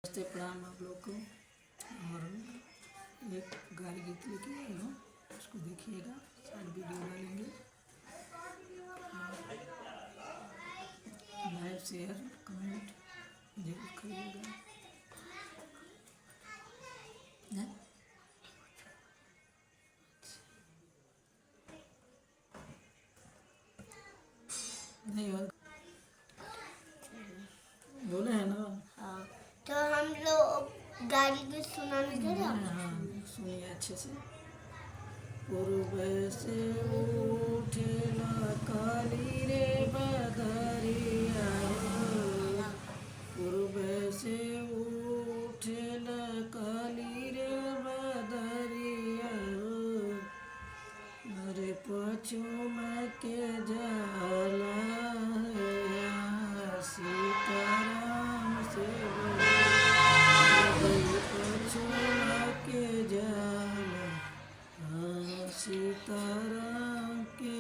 नमस्ते, प्रणाम आप लोग को। और एक गाली गीत लेके आई हूँ, उसको देखिएगा, सारी वीडियो डालेंगे। लाइक शेयर कमेंट जरूर करिएगा। नहीं बोले हैं ना। हाँ, तो हम लोग गाली भी सुनाने के लिए। हाँ सुनिए अच्छे से। पूर्व से उठेला काली रे बदरिया, पूर्व से उठेला काली रे बदरिया, अरे पछुम के जाला सीताराम से पछुम के जाला सीताराम के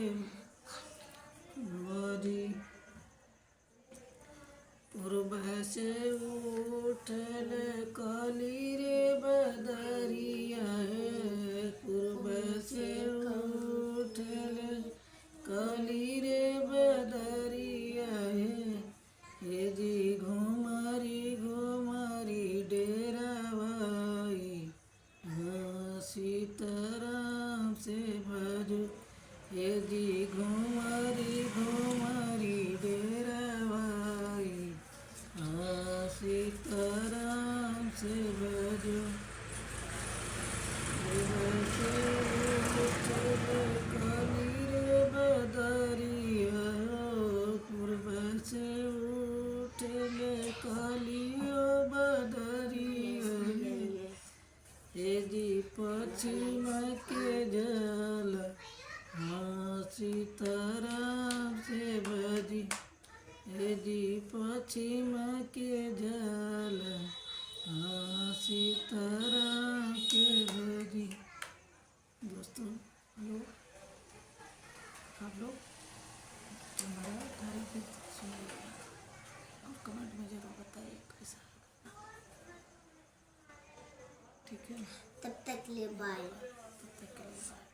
बड़ी। पूर्व से उठल काली रे बदरिया, पूर्व से उठल काली रे बदरिया, हे जी घुमारी घुमारी डेरावाई, सीताराम से भजो, हे जी घुमारी घुमारी डेरावाई, सीताराम से भजो। काली रे बदरिया, पूर्व से उठल काली बदरिया, हे जी पश्चिम के जल सीताराम से भजी, हे जी पश्चिम के जल सीताराम के भजी। दोस्तों लोग आप लोग हमारा गाली गीत सुनिएगा और कमेंट में जरूर बताइए कैसा है। ठीक है, तब तक के लिए बाय। तब तक के लिए बाय।